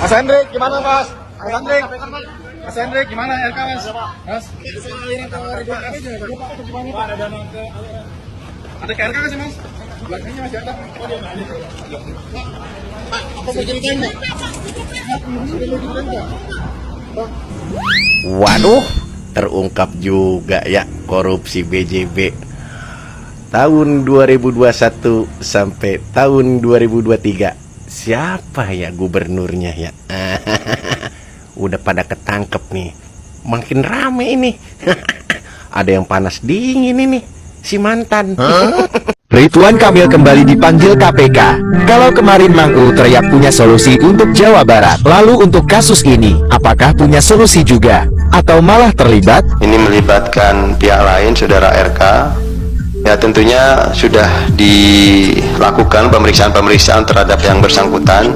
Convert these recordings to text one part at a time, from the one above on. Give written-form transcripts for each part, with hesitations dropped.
Mas Hendrik, gimana Mas? Mas Hendrik, Mas Hendrik, gimana LK Mas? Mas, aliran ke Ridwan Kamil juga gimana Pak? Ada dana ke aliran. Ada ke LK nggak sih Mas? Belakangnya masih ada. Oh dia nggak ada. Pak, apa mau ceritain Pak? Waduh, terungkap juga ya korupsi BJB tahun 2021 sampai tahun 2023. Siapa ya gubernurnya ya? Udah pada ketangkep nih. Makin rame ini. Ada yang panas dingin ini, si mantan. Ridwan Kamil kembali dipanggil KPK. Kalau kemarin Mang U teriak punya solusi untuk Jawa Barat, lalu untuk kasus ini, apakah punya solusi juga? Atau malah terlibat? Ini melibatkan pihak lain, saudara RK. Ya tentunya sudah dilakukan pemeriksaan-pemeriksaan terhadap yang bersangkutan.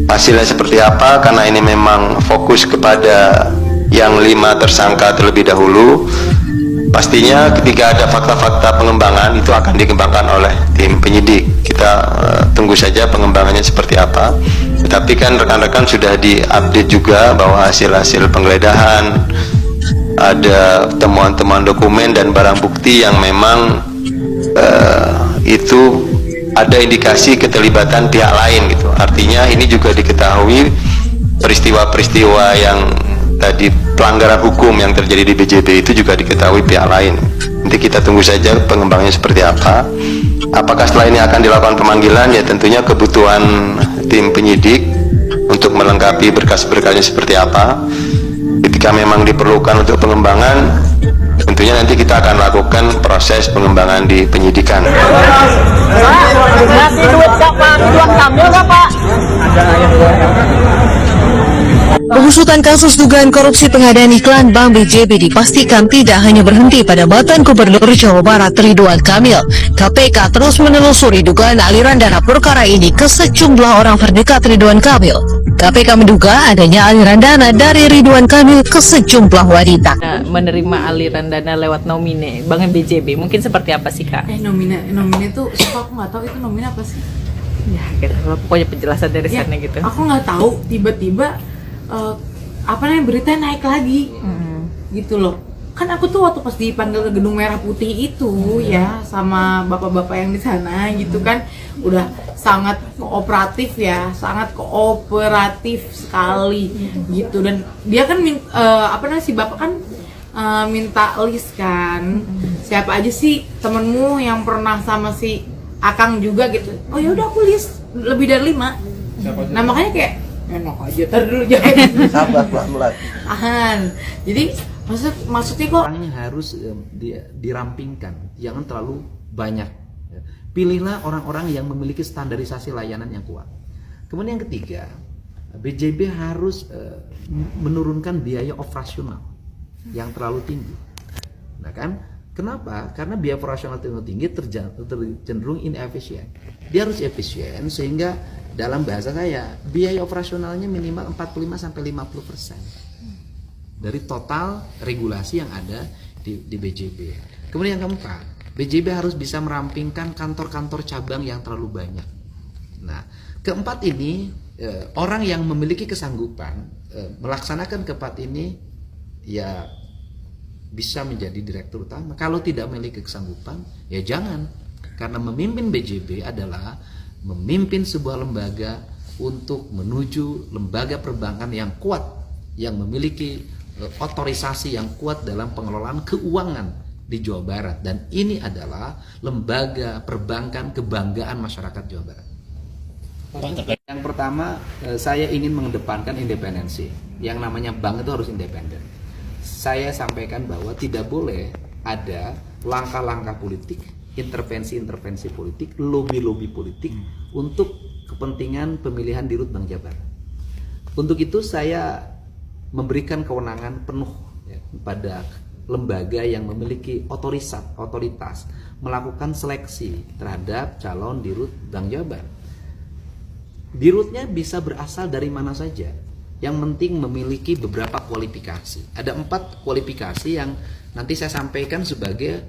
Hasilnya seperti apa? Karena ini memang fokus kepada yang 5 tersangka terlebih dahulu. Pastinya ketika ada fakta-fakta pengembangan itu akan dikembangkan oleh tim penyidik. Kita tunggu saja pengembangannya seperti apa. Tetapi kan rekan-rekan sudah diupdate juga bahwa hasil-hasil penggeledahan, ada temuan-temuan dokumen dan barang bukti yang memang itu ada indikasi keterlibatan pihak lain gitu. Artinya ini juga diketahui peristiwa-peristiwa yang tadi pelanggaran hukum yang terjadi di BJB itu juga diketahui pihak lain. Nanti kita tunggu saja pengembangannya seperti apa. Apakah setelah ini akan dilakukan pemanggilan? Ya tentunya kebutuhan tim penyidik untuk melengkapi berkas-berkasnya seperti apa. Ketika memang diperlukan untuk pengembangan, tentunya nanti kita akan lakukan proses pengembangan di penyidikan. Ngasih duit ke Pak Ridwan Kamil nggak Pak? Pengusutan kasus dugaan korupsi pengadaan iklan Bank BJB dipastikan tidak hanya berhenti pada mantan Gubernur Jawa Barat Ridwan Kamil. KPK terus menelusuri dugaan aliran dana perkara ini ke sejumlah orang terdekat Ridwan Kamil. KPK menduga adanya aliran dana dari Ridwan Kamil ke sejumlah wanita. Menerima aliran dana lewat nomine Bank BJB, mungkin seperti apa sih Kak? Nomine tuh aku nggak tahu itu nomine apa sih? Ya, pokoknya penjelasan dari sana gitu. Aku nggak tahu, tiba-tiba berita naik lagi, gitu loh. Kan aku tuh waktu pas dipanggil ke Gedung Merah Putih itu ya sama bapak-bapak yang di sana gitu kan, udah sangat kooperatif ya, sangat kooperatif sekali gitu. Dan dia kan si bapak kan minta list kan, siapa aja sih temenmu yang pernah sama si Akang juga gitu. Oh ya udah aku list lebih dari 5. Nah makanya kayak enak aja, tar dulu jangan Sabar pelan-pelan. Jadi maksudnya kok orangnya harus dirampingkan, jangan terlalu banyak. Pilihlah orang-orang yang memiliki standarisasi layanan yang kuat. Kemudian yang ketiga, BJB harus menurunkan biaya operasional yang terlalu tinggi. Nah kan, kenapa? Karena biaya operasional terlalu tinggi cenderung inefisien. Dia harus efisien sehingga dalam bahasa saya biaya operasionalnya minimal 45-50% dari total regulasi yang ada di BJB. Kemudian yang keempat, BJB harus bisa merampingkan kantor-kantor cabang yang terlalu banyak. Nah, keempat ini orang yang memiliki kesanggupan melaksanakan keempat ini ya bisa menjadi direktur utama. Kalau tidak memiliki kesanggupan, ya jangan. Karena memimpin BJB adalah memimpin sebuah lembaga untuk menuju lembaga perbankan yang kuat, yang memiliki otorisasi yang kuat dalam pengelolaan keuangan di Jawa Barat. Dan ini adalah lembaga perbankan kebanggaan masyarakat Jawa Barat. Yang pertama, saya ingin mengedepankan independensi. Yang namanya bank itu harus independen. Saya sampaikan bahwa tidak boleh ada langkah-langkah politik, intervensi-intervensi politik, lobby-lobby politik untuk kepentingan pemilihan dirut Bank Jabar. Untuk itu saya memberikan kewenangan penuh pada lembaga yang memiliki otoritas melakukan seleksi terhadap calon dirut Bank Jabar. Dirutnya bisa berasal dari mana saja. Yang penting memiliki beberapa kualifikasi. Ada 4 kualifikasi yang nanti saya sampaikan sebagai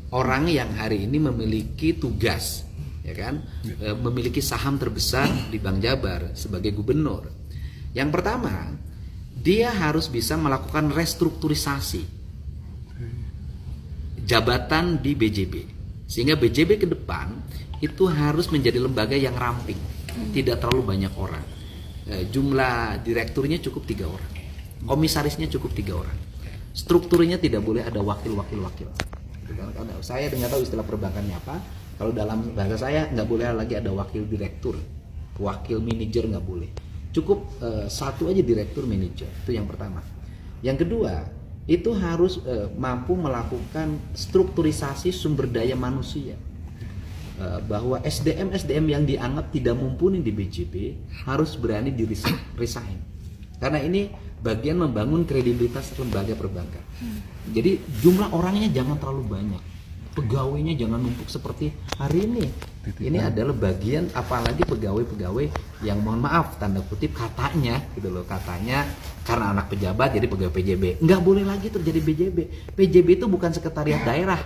orang yang hari ini memiliki tugas ya kan, memiliki saham terbesar di Bank Jabar sebagai gubernur. Yang pertama, dia harus bisa melakukan restrukturisasi jabatan di BJB, sehingga BJB ke depan itu harus menjadi lembaga yang ramping, tidak terlalu banyak orang. Jumlah direkturnya cukup 3 orang, komisarisnya cukup 3 orang, strukturnya tidak boleh ada wakil-wakil. Saya nggak tahu istilah perbankannya apa. Kalau dalam bahasa saya nggak boleh lagi ada wakil direktur, wakil manajer nggak boleh. Cukup satu aja direktur manajer, itu yang pertama. Yang kedua, itu harus mampu melakukan strukturisasi sumber daya manusia. Bahwa SDM yang dianggap tidak mumpuni di BJB harus berani di-resign. Karena ini bagian membangun kredibilitas lembaga perbankan. Jadi jumlah orangnya jangan terlalu banyak, pegawainya jangan numpuk seperti hari ini. Ini adalah bagian, apalagi pegawai-pegawai yang mohon maaf tanda kutip katanya gitu loh, katanya karena anak pejabat jadi pegawai PJB. Nggak boleh lagi terjadi BJB. PJB itu bukan sekretariat daerah,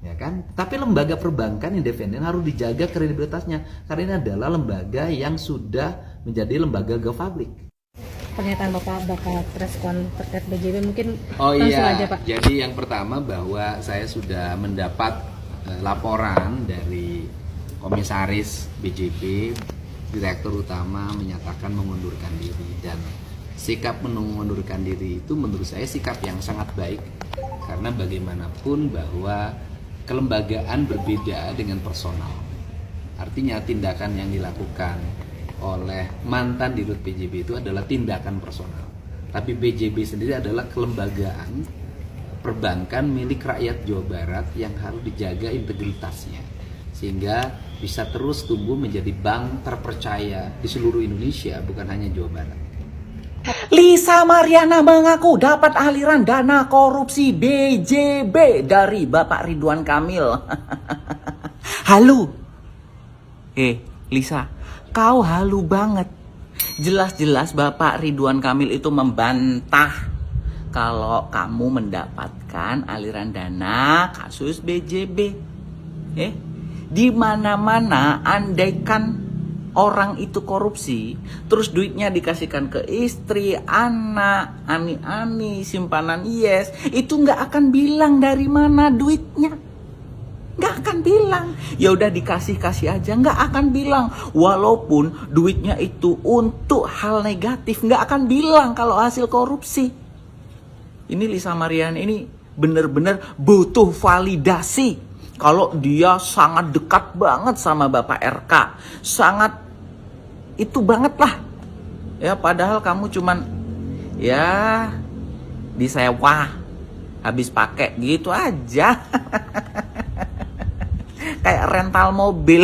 ya kan? Tapi lembaga perbankan independen harus dijaga kredibilitasnya karena ini adalah lembaga yang sudah menjadi lembaga go public. Pernyataan Bapak bakal respon terkait BJB mungkin langsung aja Pak. Jadi yang pertama bahwa saya sudah mendapat laporan dari komisaris BJB, direktur utama menyatakan mengundurkan diri, dan sikap mengundurkan diri itu menurut saya sikap yang sangat baik karena bagaimanapun bahwa kelembagaan berbeda dengan personal. Artinya tindakan yang dilakukan oleh mantan dirut BJB itu adalah tindakan personal. Tapi BJB sendiri adalah kelembagaan perbankan milik rakyat Jawa Barat yang harus dijaga integritasnya sehingga bisa terus tumbuh menjadi bank terpercaya di seluruh Indonesia, bukan hanya Jawa Barat. Lisa Mariana mengaku dapat aliran dana korupsi BJB dari Bapak Ridwan Kamil. Halu. Lisa, kau halu banget. Jelas-jelas Bapak Ridwan Kamil itu membantah kalau kamu mendapatkan aliran dana kasus BJB. Di mana-mana andaikan orang itu korupsi, terus duitnya dikasihkan ke istri, anak, ani-ani, simpanan yes, itu nggak akan bilang dari mana duitnya. Nggak akan bilang. Ya udah dikasih-kasih aja, nggak akan bilang. Walaupun duitnya itu untuk hal negatif, nggak akan bilang kalau hasil korupsi. Ini Lisa Mariana ini bener-bener butuh validasi. Kalau dia sangat dekat banget sama Bapak RK, sangat itu banget lah. Ya padahal kamu cuman ya disewa, habis pakai gitu aja. Kayak rental mobil.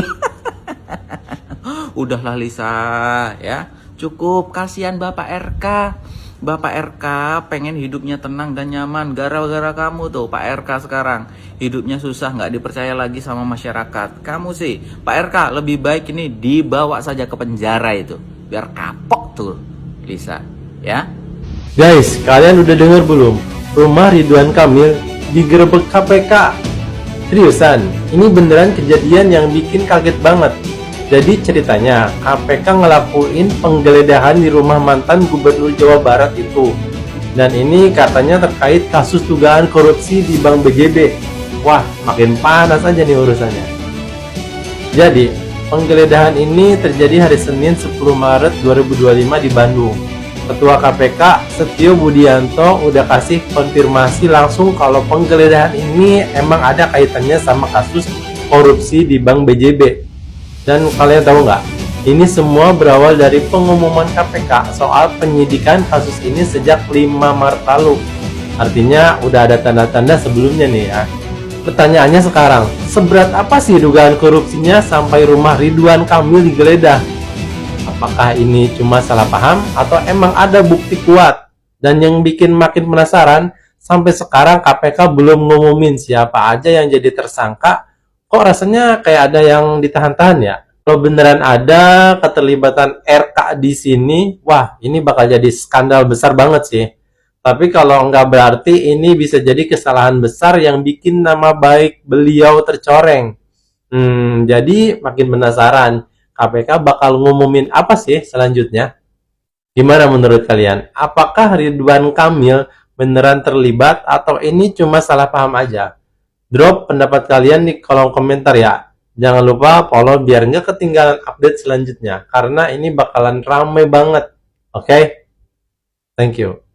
Udahlah Lisa ya, cukup, kasihan Bapak RK. Bapak RK pengen hidupnya tenang dan nyaman. Gara-gara kamu tuh Pak RK sekarang hidupnya susah, nggak dipercaya lagi sama masyarakat. Kamu sih Pak RK lebih baik ini dibawa saja ke penjara itu, biar kapok tuh Lisa ya. Guys, kalian udah dengar belum? Rumah Ridwan Kamil digerebek KPK. Seriusan, ini beneran kejadian yang bikin kaget banget. Jadi ceritanya, KPK ngelakuin penggeledahan di rumah mantan Gubernur Jawa Barat itu. Dan ini katanya terkait kasus dugaan korupsi di Bank BJB. Wah, makin panas aja nih urusannya. Jadi, penggeledahan ini terjadi hari Senin 10 Maret 2025 di Bandung. Ketua KPK Setio Budianto udah kasih konfirmasi langsung kalau penggeledahan ini emang ada kaitannya sama kasus korupsi di Bank BJB. Dan kalian tahu nggak? Ini semua berawal dari pengumuman KPK soal penyidikan kasus ini sejak 5 Maret lalu. Artinya udah ada tanda-tanda sebelumnya nih ya. Pertanyaannya sekarang, seberat apa sih dugaan korupsinya sampai rumah Ridwan Kamil digeledah? Apakah ini cuma salah paham atau emang ada bukti kuat? Dan yang bikin makin penasaran, sampai sekarang KPK belum ngumumin siapa aja yang jadi tersangka. Kok rasanya kayak ada yang ditahan-tahan ya? Kalau beneran ada keterlibatan RK di sini, wah ini bakal jadi skandal besar banget sih. Tapi kalau nggak berarti ini bisa jadi kesalahan besar yang bikin nama baik beliau tercoreng. Jadi makin penasaran, KPK bakal ngumumin apa sih selanjutnya? Gimana menurut kalian? Apakah Ridwan Kamil beneran terlibat atau ini cuma salah paham aja? Drop pendapat kalian di kolom komentar ya. Jangan lupa follow biar nggak ketinggalan update selanjutnya, karena ini bakalan ramai banget. Oke? Thank you.